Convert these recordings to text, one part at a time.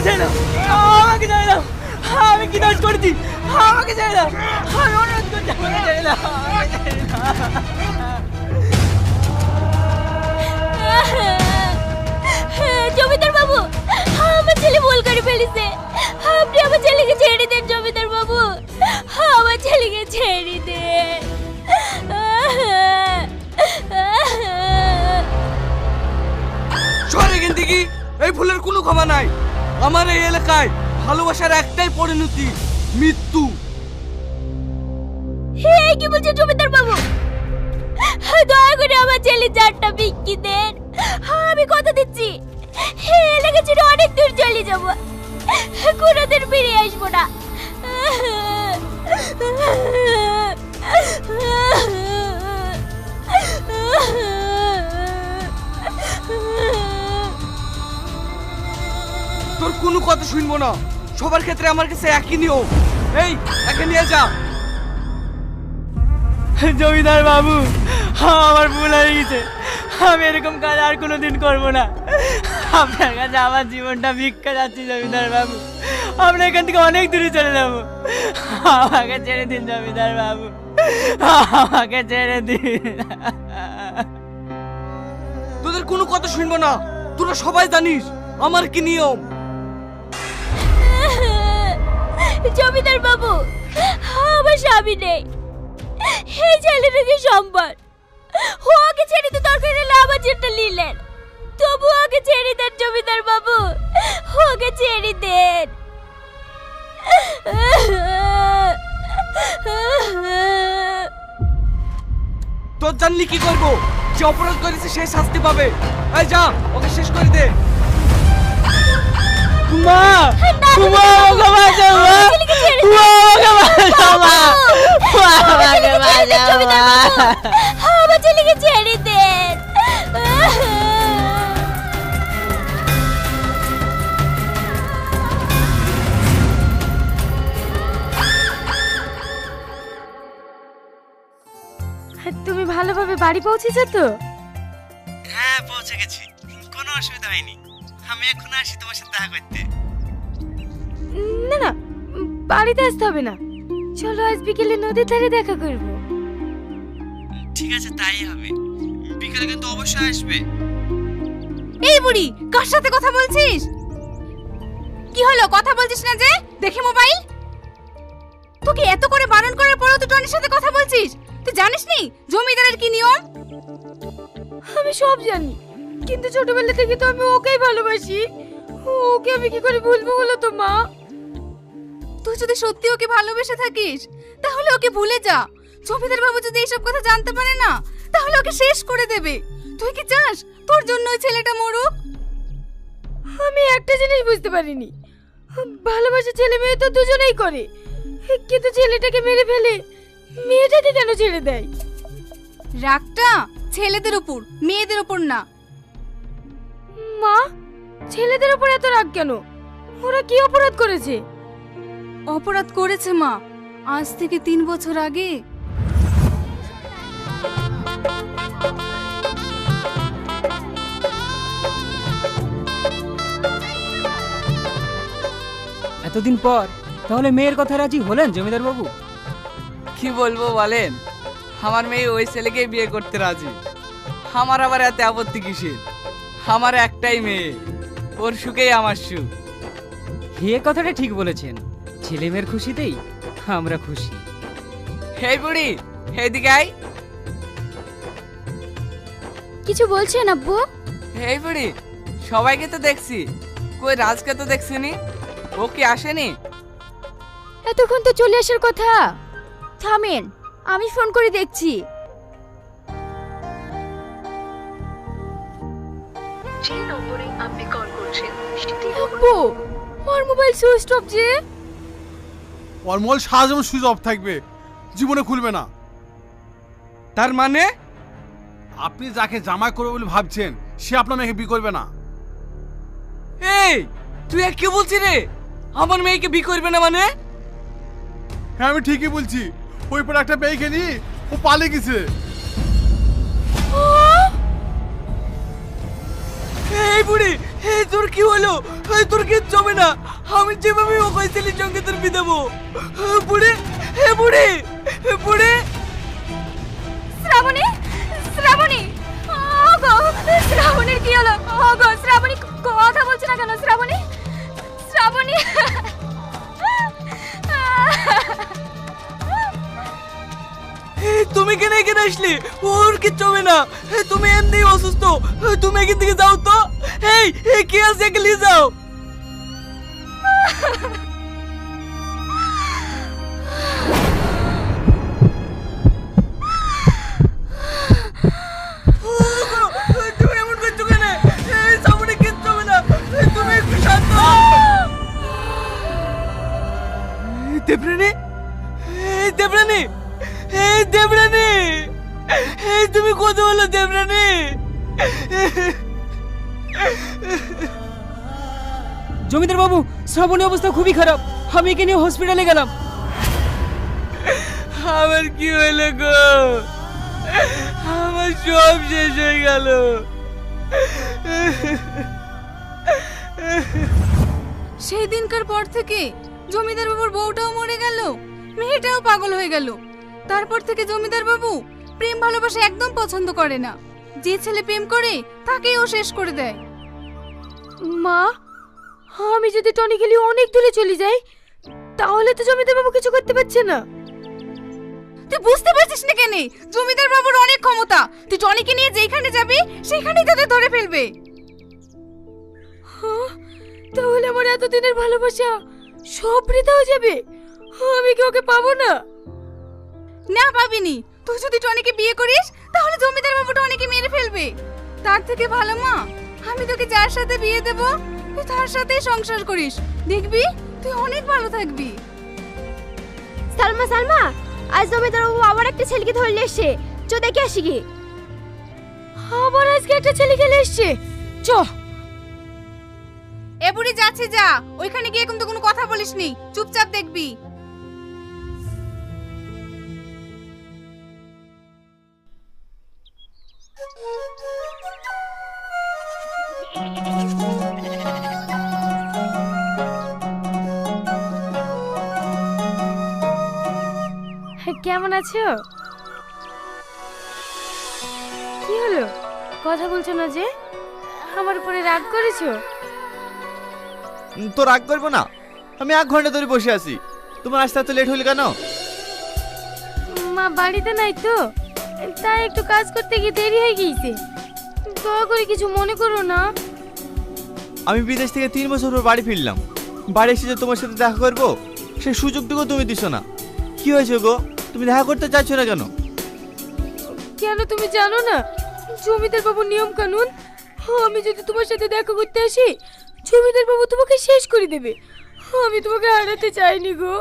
ছেড়ে দাও, আমাকে ছেড়ে দাও। আমি কি দোষ করেছি? আমাকে ছেড়ে দাও, আমি অনুরোধ করছি, আমাকে ছেড়ে দাও, আমাকে ছেড়ে দাও। জমিদার বাবু, আমার ছেলে ভুল করে ফেলেছে, আপনি আমার ছেলেকে ছেড়ে দেন। জমিদার বাবু, আমার ছেলেকে ছেড়ে দেন। সর এখান থেকে, এই ভুলের কোনো ক্ষমা নাই। আমার এই এলাকায় ভালোবাসার একটাই পরিণতি, মৃত্যু। হে, কি বলছেন জমিদার বাবু? দয়া করে আমার ছেলে চারটা বিক্রি দেন, আমি কথা দিচ্ছি এলাকা ছেড়ে অনেক দূর চলে যাব, কোনোদিন ফিরে আসবো না। তোর কোনো কথা শুনবো না, সবার ক্ষেত্রে আমার কাছে একই নিয়ম। এই একে নিয়ে যা। জমিদার বাবু, আমার ভুল হয়ে গেছে, আমি এরকম কাজ আর কোনোদিন করবো না। আপনার কাছে আমার জীবনটা ভিক্ষা যাচ্ছি জমিদার বাবু, আমরা এখান থেকে অনেক দূরে চলে যাবো। আমাকে ছেড়ে দিন জমিদার বাবু, আমাকে ছেড়ে দিন। তোদের কোনো কথা শুনবো না, তোরা সবাই জানিস আমার কি নিয়ম। জমিদার বাবু, আমার স্বামী নেই, এই ছেলেটাকে সম্বল, ওকে ছেড়ে তো দরকার হলে আমার জন্য নিলেন, তবু ওকে ছেড়ে দেন জমিদার বাবু, ওকে ছেড়ে দেন। তোর জানলি কি করবো? যে অপরাধ করেছে সে শাস্তি পাবে। এই যা, ওকে শেষ করে দে। মা, মা, আমাকে বাঁচাও, মা, মা, আমাকে বাঁচাও, মা, মা, আমাকে বাঁচাও, মা। আমার ছেলেকে ছেড়ে দেন। তুমি ভালোভাবে বাড়ি পৌঁছেছো তো? হ্যাঁ, পৌঁছে গেছি, কোনো অসুবিধা হয়নি। আমি এখন আসি তোমার সাথে দেখা করতে। না না, বাড়িতে আসতে হবে না, চলো আজ বিকেলে নদীর ধারে দেখা করব। ঠিক আছে, তাই হবে, বিকেলে কিন্তু অবশ্যই আসবে। এই বুড়ি, কার সাথে কথা বলছিস? কি হলো, কথা বলছিস না যে? দেখে মোবাইল। তোকে এত করে বারণ করার পরেও তুই টনির সাথে কথা বলছিস? তুই জানিস নি জমিদারের কি নিয়ম? আমি সব জানি, কিন্তু ছোটবেলা থেকে তো আমি ওকেই ভালোবাসি, ওকে আমি কি করে ভুলবো বলো তো মা? তুই যদি সত্যি ওকে ভালোবেসে থাকিস তাহলে ওকে ভুলে যা। জমিদার বাবু যদি এইসব কথা জানতে পারে না তাহলে ওকে শেষ করে দেবে। তুই কি চাস তোর জন্য ওই ছেলেটা মরুক? আমি একটা জিনিস বুঝতে পারিনি, ভালোবাসা ছেলে মেয়ে তো দুজনেই করে, কিন্তু ছেলেটাকে মেরে ফেলে মেয়েটাকে কেন ছেড়ে দেয়? রাগটা ছেলেদের উপর, মেয়েদের উপর না। মা, ছেলেদের উপর এত রাগ কেন? ওরা কি অপরাধ করেছে? অপরাধ করেছে মা, আজ থেকে 3 বছর আগে। এতদিন পর তাহলে মেয়ের কথা রাজি হলেন জমিদার বাবু? কি বলবো বলেন, আমার মেয়ে ওই ছেলেকে বিয়ে করতে রাজি। আমার আবার এত আপত্তি কিসের? আমার একটাই মেয়ে, ওর সুখেই আমার সুখ। এ কথাটা ঠিক বলেছেন, ছেলে মেয়ের খুশিতেই আমরা খুশি। হেই বুড়ি, এদিকে আয়। কিছু বলছেন আব্বু? হেই বুড়ি, সবাইকে তো দেখছি, কই রাজকে তো দেখছিনি, ও কি আসেনি? এতক্ষণ তো চলে আসার কথা। থামেন, আমি ফোন করে দেখছি। যে নম্বরে আপনি কল করছেন সেটি আব্বু, ওর মোবাইল সুইচ অফ যে। ওর মোবাইল সারা জীবন সুইচ অফ থাকবে, জীবনে খুলবে না। তার মানে আপনি যাকে জামাই করবে বলে ভাবছেন সে আপনার মেয়েকে বিয়ে করবে না। এই তুই আর কি বলছিস রে? আমার মেয়েকে বিয়ে করবে না মানে? হ্যাঁ আমি ঠিকই বলছি, ওই পর একটা মেয়েকে নিয়ে ও পালিয়ে গেছে। এই বুড়ি, এই তোর কি হলো? এই তোর কিচ্ছু হবে না, আমি যেভাবে ও ওই ছেলের সঙ্গে তোর বিয়ে দেবো। বুড়ি, হে বুড়ি, বুড়ি। শ্রাবণী, শ্রাবণী, ওগো শ্রাবণীর কি হলো? ওগো শ্রাবণী কথা বলছে না কেন? শ্রাবণী, শ্রাবণী। তুমি কেন এখানে আসলে? ওর কিচ্ছু হবে না, তুমি এমনি অসুস্থ, তুমি এখান থেকে যাও তো। এই কে আছে, একে নিয়ে যাও। তুমি এমন করছো কেন? সামনে কিচ্ছু হবে না, তুমি একটু শান্ত হও। দেবরানী, দেবরানী, এই দেবরানী, এই তুমি কত বলো দেবরানী? জমিদার বাবু, শ্রাবণীর অবস্থা খুবই খারাপ, আমি একে নিয়ে হসপিটালে গেলাম। আমার কি হলো গো? আমার সব শেষ হয়ে গেল। সেই দিনকার পর থেকে জমিদার বাবুর বউটাও মরে গেল, মেয়েটাও পাগল হয়ে গেল। তারপর থেকে জমিদার বাবু প্রেম ভালোবাসা একদম পছন্দ করে না। যে ছেলে প্রেম করে তাকেই ও শেষ করে দেয়। মা, আমি যদি টনি খেলি অনেক দূরে চলে যাই, তাহলে তো জমিদার বাবু কিছু করতে পারছে না। তুই বুঝতে পারছিস না কেন? জমিদার বাবুর অনেক ক্ষমতা, তুই টনিকে নিয়ে যেখানে যাবি সেখানেই তাদের ধরে ফেলবে। তাহলে আমার এতদিনের ভালোবাসা সব বৃথা হয়ে যাবে, আমি কি ওকে পাবো না? না পাবিনি। তুই যদি টনিকে বিয়ে করিস তাহলে জমিদার বাবু টনিকে মেরে ফেলবে। তার থেকে ভালো মা, আমি তোকে যার সাথে বিয়ে দেব তুই তার সাথেই সংসার করিস, দেখবি তুই অনেক ভালো থাকবি। সালমা, সালমা, আজ জমিদার বাবু আবার একটা ছেলেকে ধরলে এসে, চ দেখে আসি কি। আবার আজকে একটা ছেলে খেলে এসছে, চ। এ বুড়ি যাচ্ছে, যা, ওইখানে গিয়ে কিন্তু কোনো কথা বলিসনি, চুপচাপ দেখবি। কেমন আছো? কি হলো, কথা বলছো না যে? আমার উপরে রাগ করেছো? তো রাগ করবো না, আমি 1 ঘন্টা ধরে বসে আছি, তোমার আসতে এত লেট হইল কেন? মা বাড়িতে নাই তো, তাই একটু কাজ করতে গিয়ে দেরি হয়ে গিয়েছে। দয়া করে কিছু মনে করো না। আমি বিদেশ থেকে 3 বছর পর বাড়ি ফিরলাম, বাড়ি এসে যে তোমার সাথে দেখা করবো সেই সুযোগটুকু তুমি দিছো না। কি হয়েছে গো, তুমি দেখা করতে চাইছো না কেন? কেন তুমি জানো না জমিদার বাবুর নিয়ম কানুন? আমি যদি তোমার সাথে দেখা করতে আসি, জমিদার বাবু তোমাকে শেষ করে দেবে। আমি তোমাকে হারাতে চাইনি গো।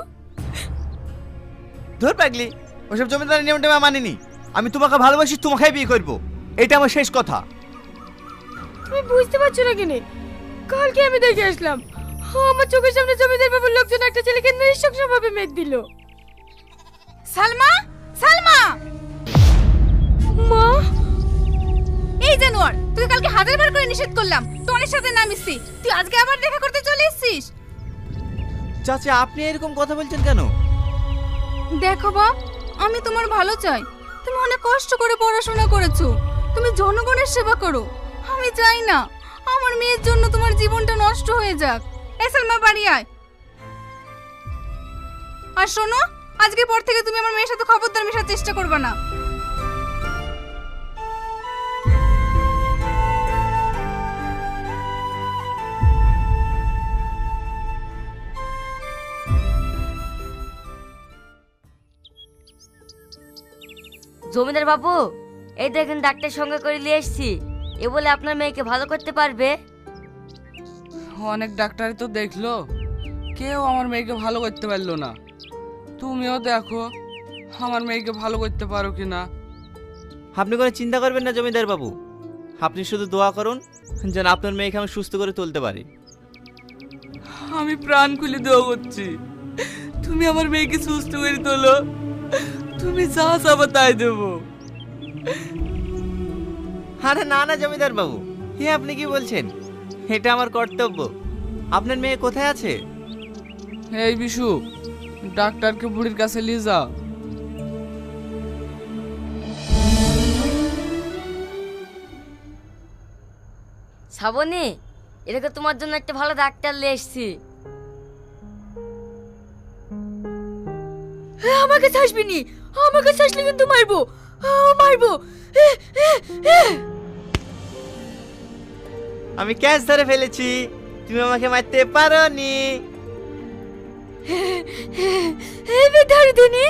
ধর পাগলি, ওসব জমিদারের নিয়মটা আমি মানিনি। আমি তোমাকে ভালোবাসি, তোমাকেই বিয়ে করবো, এটা আমার শেষ কথা। তুমি বুঝতে পারছো না কেন? কালকে আমি দেখে আসলাম, আমার চোখের সামনে জমিদার বাবুর লোকজন একটা ছেলেকে নৃশংসভাবে মেরে দিল। সালমা, সালমা, মা, এই জানোয়ার, তুই কালকে 1000 বার করে নিষেধ করলাম টনির সাথে না মিশতি, তুই আজকে আবার দেখা করতে চলে এসেছিস। চাচা, আপনি এরকম কথা বলছেন কেন? দেখো বাপ, আমি তোমার ভালো চাই। তুমি অনেক কষ্ট করে পড়াশোনা করেছো, তুমি জনগণের সেবা করো। আমি চাই না আমার মেয়ের জন্য তোমার জীবনটা নষ্ট হয়ে যাক। এই সালমা, বাড়ি আয়। আর শোনো, আজকের পর থেকে তুমি আমার মেয়ের সাথে খবরদার মেশার চেষ্টা করবে না। জমিদার বাবু, এই দেখেন ডাক্তার সঙ্গে করে নিয়ে এসেছি, এ বলে আপনার মেয়েকে ভালো করতে পারবে। অনেক ডাক্তারই তো দেখলো, কেউ আমার মেয়েকে ভালো করতে পারলো না। তুমিও দেখো আমার মেয়েকে ভালো করতে পারো কিনা। আপনি কোনো চিন্তা করবেন না জমিদার বাবু, আপনি শুধু দোয়া করুন যেন আপনার মেয়েকে আমি সুস্থ করে তুলতে পারি। আমি প্রাণ খুলে দোয়া করছি, তুমি আমার মেয়েকে সুস্থ করে তোলো, তুমি যা চাবা তাই দেবো। আরে না না জমিদার বাবু, হে আপনি কি বলছেন? এটা আমার কর্তব্য। আপনার মেয়ে কোথায় আছে? এই বিশু, ডাক্তারকে বুড়ির কাছে নিয়ে যা। শ্রাবণী, এরকম তোমার জন্য একটা ভালো ডাক্তার নিয়ে এসছি। আমার কাছে আসবি নি, আমার কাছে আসলে কিন্তু মারবো, মারবো। আমি ক্যাচ ধরে ফেলেছি, তুমি আমাকে মারতে পারোনি। ধরে দিনি।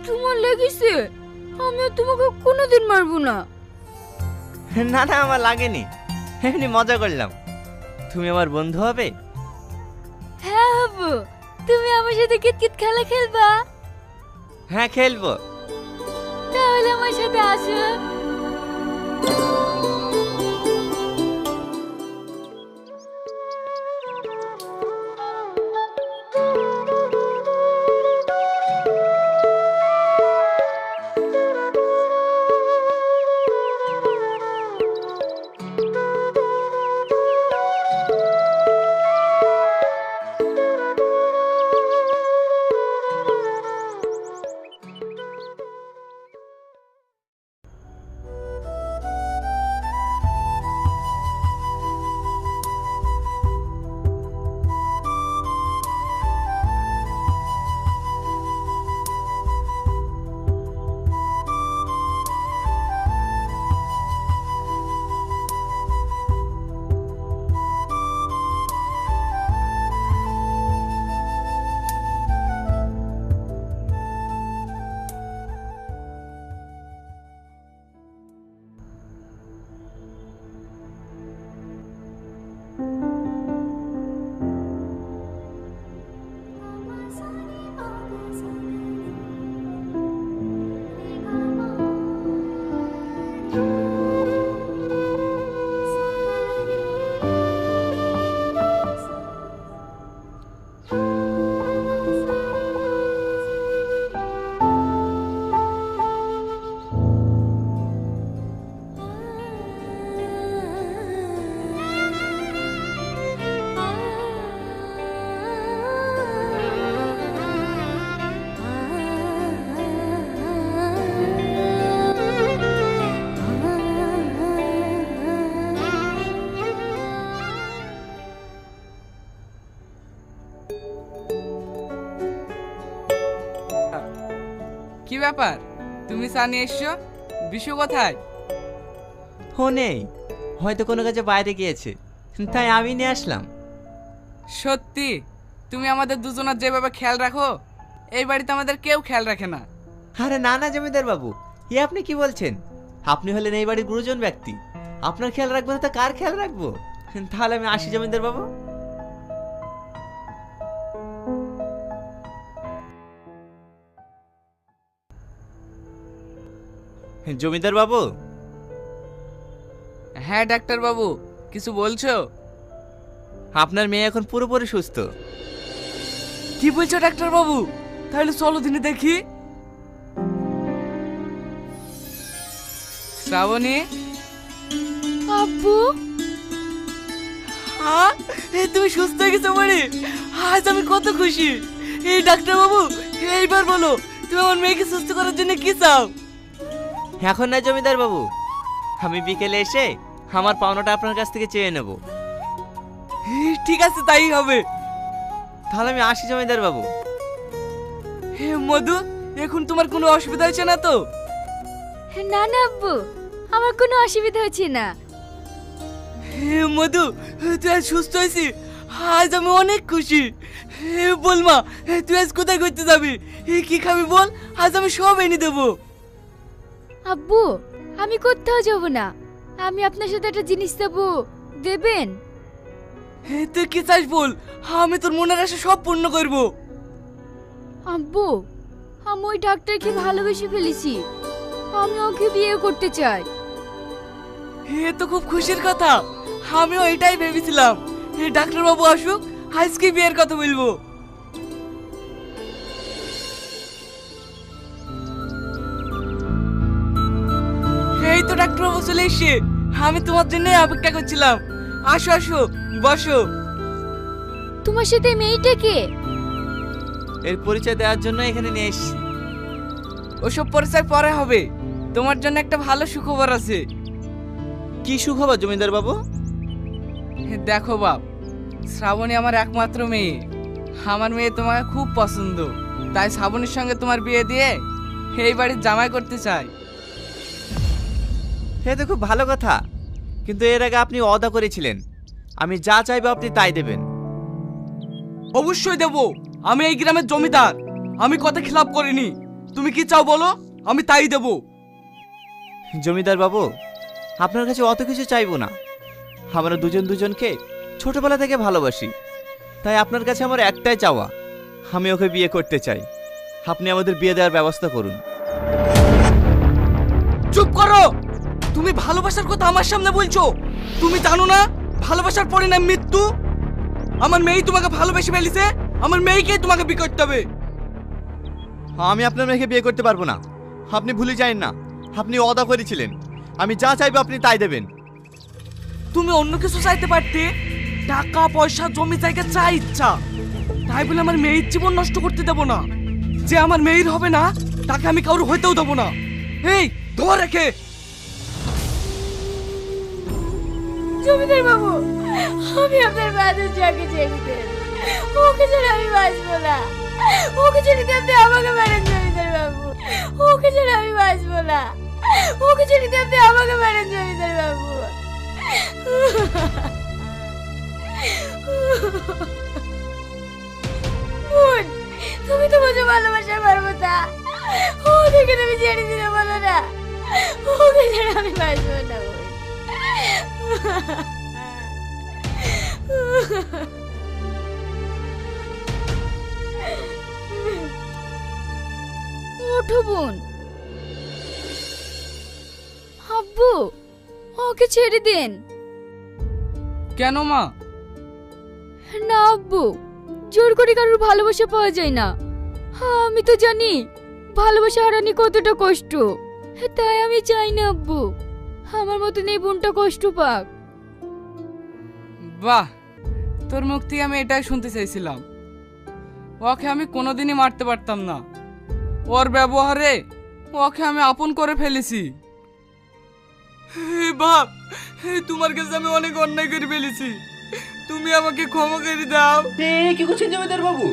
তোমার লেগেছে? আমি আর তোমাকে কোনোদিন মারবো না। না না, আমার লাগেনি, এমনি মজা করলাম। তুমি আমার বন্ধু হবে? হ্যাঁ হবো। তুমি আমার সাথে কিতকিত খেলা খেলবা? হ্যাঁ খেলবো। তাহলে আমার সাথে আসো। কি ব্যাপার, তুমি চা নিয়ে এসছো? বিশু কোথায়? ও নেই, হয়তো কোনো কাজে বাইরে গিয়েছে, তাই আমি নিয়ে আসলাম। সত্যি তুমি আমাদের দুজনের যেভাবে খেয়াল রাখো, এই বাড়িতে আমাদের কেউ খেয়াল রাখে না। আরে না না জমিদার বাবু, এ আপনি কি বলছেন? আপনি হলেন এই বাড়ির গুরুজন ব্যক্তি, আপনার খেয়াল রাখবো না তো কার খেয়াল রাখবো? তাহলে আমি আসি জমিদার বাবু। জমিদার বাবু। হ্যাঁ ডাক্তার বাবু, কিছু বলছো? আপনার মেয়ে এখন পুরোপুরি সুস্থ। কি বলছো ডাক্তার বাবু? তাহলে চলো দিনে দেখি। শ্রাবণী। আব্বু, হ্যাঁ তুমি সুস্থ হয়ে গেছো বাড়ি? আজ আমি কত খুশি। এই ডাক্তার বাবু, এইবার বলো তুমি আমার মেয়েকে সুস্থ করার জন্য কি চাও? এখন না জমিদার বাবু, আমি বিকেলে এসে আমার পাওনাটা আপনার কাছ থেকে চেয়ে নেব। ঠিক আছে, তাই হবে। তাহলে আমি আসি জমিদার বাবু। মধু, এখন তোমার কোনো অসুবিধা হচ্ছে না তো? না না আব্বু, আমার কোনো অসুবিধা হচ্ছে না। মধু, তুই আজ সুস্থ হয়েছিস, আজ আমি অনেক খুশি। বল মা, তুই আজ কোথায় ঘুরতে যাবি? কি খাবি বল, আজ আমি সব এনে দেবো। আব্বু, আমি কোথাও যাব না, আমি আপনার সাথে একটা জিনিস দেবো, দেবেন? তুই কি চাস বল, আমি তোর মনের আশা সব পূর্ণ করব। আব্বু, আমি ওই ডাক্তারকে ভালোবেসে ফেলেছি, আমি ওকে বিয়ে করতে চাই। এ তো খুব খুশির কথা, আমিও এটাই ভেবেছিলাম। ডাক্তার বাবু আসুক, আজকে বিয়ের কথা বলবো। এই তো ডাক্তারবাবু চলে এসে, আমি তোমার জন্য অপেক্ষা করছিলাম। আসো আসো, বসো। তোমার সাথে মেয়েটা কে? এর পরিচয় দেওয়ার জন্য এখানে নিয়ে এসেছি। ওসব পরিচয় পরে হবে, তোমার জন্য একটা ভালো সুখবর আছে। কি সুখবর জমিদার বাবু? দেখো বাপ, শ্রাবণী আমার একমাত্র মেয়ে। আমার মেয়ে তোমাকে খুব পছন্দ, তাই শ্রাবণীর সঙ্গে তোমার বিয়ে দিয়ে এই বাড়ির জামাই করতে চাই। হে তো খুব ভালো কথা, কিন্তু এর আগে আপনি ওয়াদা করেছিলেন আমি যা চাইবো আপনি তাই দেবেন। অবশ্যই দেব, আমি এই গ্রামের জমিদার, আমি কথা খিলাপ করিনি। তুমি কি চাও বলো, আমি তাই দেব। জমিদার বাবু, আপনার কাছে অত কিছু চাইবো না। আমরা দুজন দুজনকে ছোটবেলা থেকে ভালোবাসি, তাই আপনার কাছে আমার একটাই চাওয়া, আমি ওকে বিয়ে করতে চাই। আপনি আমাদের বিয়ে দেওয়ার ব্যবস্থা করুন। চুপ করো, তুমি ভালোবাসার কথা আমার সামনে বলছো? তুমি জানো না ভালোবাসার পরিণাম মৃত্যু? আমার মেয়ে তোমাকে ভালোবেসে ফেলেছে, আমার মেয়েকেই তোমাকে বিয়ে করতে হবে। আমি আপনার মেয়েকে বিয়ে করতে পারবো না। আপনি ভুলে যান না, আপনি ওয়াদা করেছিলেন আমি যা চাইবো আপনি তাই দেবেন। তুমি অন্য কিছু চাইতে পারতে, টাকা পয়সা জমি জায়গা যা ইচ্ছা, তাই বলে আমার মেয়ের জীবন নষ্ট করতে দেবো না। যে আমার মেয়ের হবে না তাকে আমি কারোর হইতেও দেবো না। এই ধর রেখে। জমিদার বাবু, আমি আপনার বাজার যাকে ছেড়ে দেন, ওকে ছেড়ে আমি বাঁচবো না। ওকে ছেড়ে দিয়ে আপনি আমাকে মারেন জমিদার বাবু, ওকে ছেড়ে আমি বাঁচবো না। ওকে ছেড়ে দিয়ে আপনি আমাকে মারেন জমিদার বাবু। বোন, তুমি তো বুঝে ভালোবাসার পারবো তা, ওদেরকে তুমি ছেড়ে দিতে বলো না। ওকে ছেড়ে আমি বাঁচবো না বোন। ওঠো বোন। আব্বু, ওকে ছেড়ে দেন। কেন মা? না আব্বু, জোর করে কারোর ভালোবাসা পাওয়া যায় না। আমি তো জানি ভালোবাসা হারানি কতটা কষ্ট, তাই আমি চাই না আব্বু আমার মতন এই বোনটা কষ্ট পাক। বাহ, তোর মুখ থেকে আমি এটাই শুনতে চাইছিলাম। ওকে আমি কোনোদিনই মারতে পারতাম না, ওর ব্যবহারে ওকে আমি আপন করে ফেলেছি। বাপ, তোমার কাছে আমি অনেক অন্যায় করে ফেলেছি, তুমি আমাকে ক্ষমা করে দাও। কি করছেন জমিদার বাবু?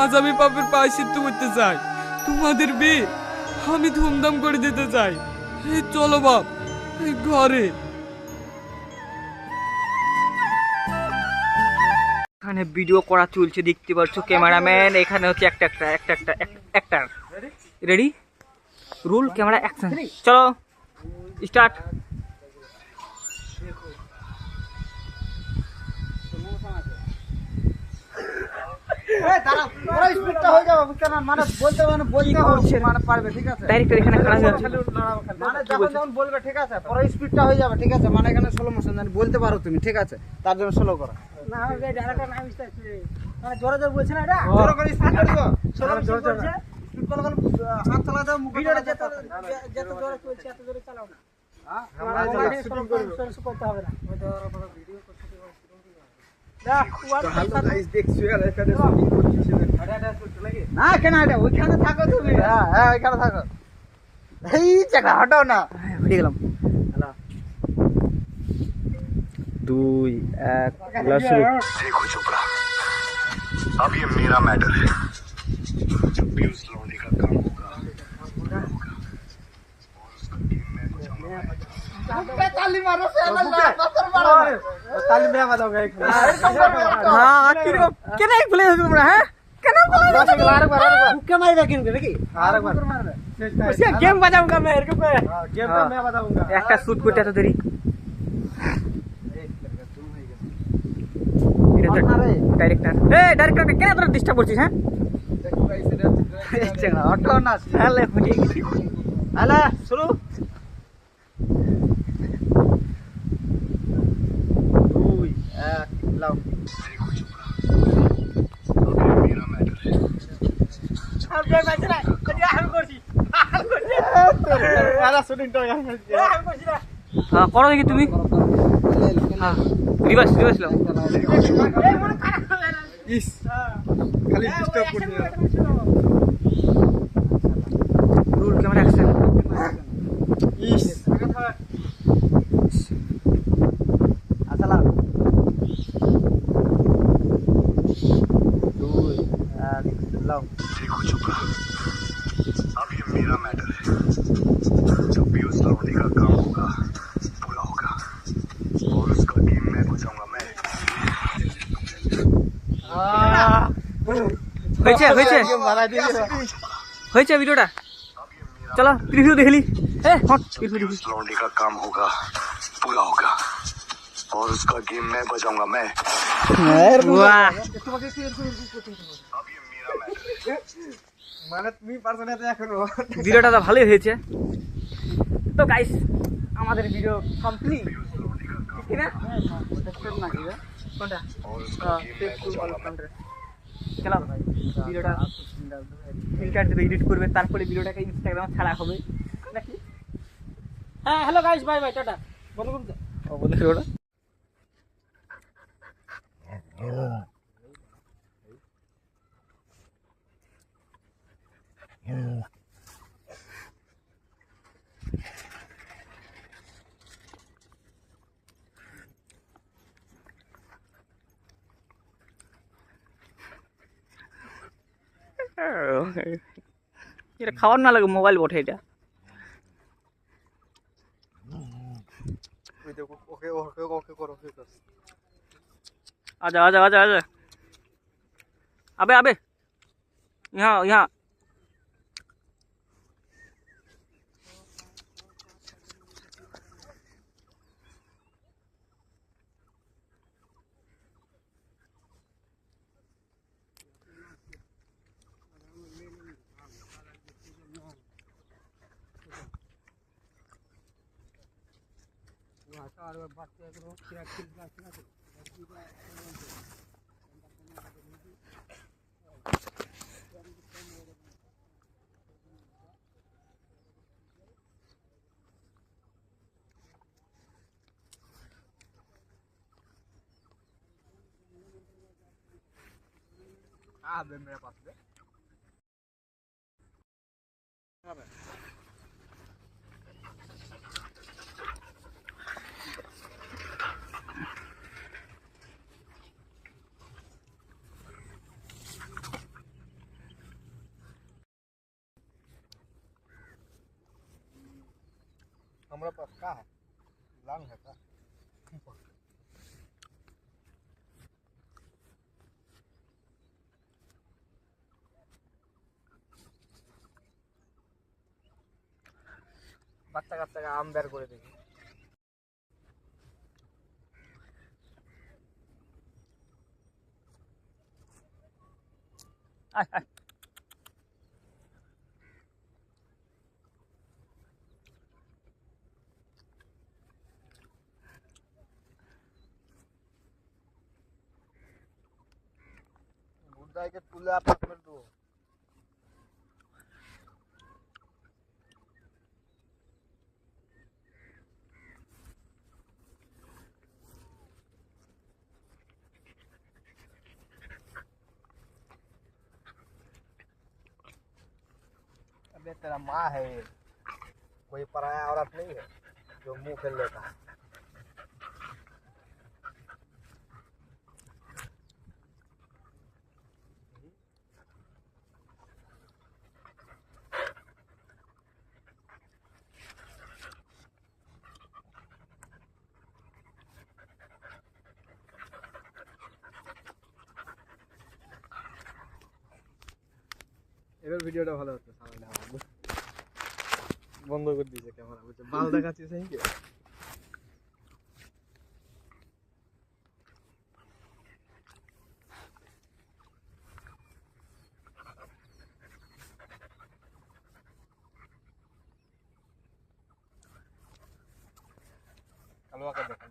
আজ আমি পাপের প্রায়শ্চিত্ত করতে চাই। তোমাদের বিয়ে আমি ধুমধাম করে দিতে চাই। চলো বাপ, ঘরে। এখানে ভিডিও করা চলছে, দেখতে পাচ্ছ ক্যামেরাম্যান। এখানে হচ্ছে একটা রেডি, রুল, ক্যামেরা, অ্যাকশন। চলো স্টার্ট। ডাইরেক্টর এখানে খারাপ হয়ে আছে, মানে যখন বলবে ঠিক আছে, পরে স্পিডটা হয়ে যাবে ঠিক আছে। মানে এখানে স্লো মোশন জানি বলতে পারো তুমি ঠিক আছে, তার জন্য স্লো করো। না আমাকে ডাইরেক্টর নাম স্টার্ট মানে জোরে জোরে বলছ না, এটা জোরে করে স্পিড করে দিও। স্লো মোশন বলছে স্পিড করলে হাত চালা দাও, মুখ ভিডিওটা যত জোরে চলছে এত জোরে চালাও না। হ্যাঁ আমরা স্লো করতে হবে না, ওটা বড় ভিডিও করতে হবে। না কেন এটা ওইখানে থাকো তুমি। হ্যাঁ ওইখানে থাকো, এই জায়গা হটাও না। হয়ে গেলাম। 2 1 শুরু। देखो चोपड़ा, अब ये मेरा मैटर है। जब भी उस लौंडे का काम होगा और उसका टीम मैं बचाऊंगा। ताली मारो, पत्थर मारो, ताली मैं बताऊंगा एक मिनट। हां आखिर কেন এক বলে তোমরা? হ্যাঁ কেন বলে আরেকবার मुक्का मारेगा किन नाকি আরেকবার মারবে। সে গেম বাজাऊंगा मैं এরকম করে। गेम तो मैं बताऊंगा। একটা শুট করতে এত দেরি? ডাইরেক্টর, ডাইরেক্টর কেন তোরা ডিস্টার্ব করছিস? হ্যাঁ হটাও না, তাহলে হয়ে গেছি। হ্যালো শুরু। 2 1 লাও। देखो चोपड़ा, अब ये मेरा मैटर है। अब जय मैच ना, कदिया हम करছি। হ্যাঁ করো দেখি তুমি হ্যাঁ রিভার্স রিভার্স ইস খালি ডিস্টার্ব করনি রুল ক্যামেরা অ্যাকশন ইস আসসালাম देखो चुपड़ा अब ये मेरा मैटर है जो भी उस लौंडे का काम होगा पूरा होगा और उसका गेम मैं बचाऊंगा मैं হয়েছে হয়েছে হয়েছে ভিডিওটা চলো প্রিভিউ দেখলি হ্যাঁ হট প্রিভিউ उस लौंडे का काम होगा पूरा होगा और उसका गेम मैं बचाऊंगा मैं বাহ মানে তুমি পারছো না তো এখনো ভিডিওটা তো ভালোই হয়েছে তো গাইস আমাদের ভিডিও কমপ্লিট ঠিক না কোনটা চলো ভিডিওটা ফিল্টার দেবে এডিট করবে তারপরে ভিডিওটাকে ইনস্টাগ্রামে ছাড়া হবে নাকি হ্যাঁ hello guys bye bye tata বন্ধ করুন বলে ওটা এটা খাওয়ার না লাগে মোবাইল বটে এটা ওকে ওকে ওকে করো ওকে করো आजा आजा आजा आजा अबे अबे यहाँ यहाँ मेरे पास हमारे पास क्या है लांग है क्या বাচ্চা কাচ্চাকে আম বের করে দেখি বুদ্ধাইকে তুলে আপনার দেবো अबे तेरा माँ है कोई पराया औरत नहीं है जो मुंह खेल लेता है এবার ভিডিওটা ভালো হচ্ছে সামনে বন্ধ করে দিয়েছে ক্যামেরা বুঝছে বাল দেখাচ্ছিস নাকি কালো আকার দেখা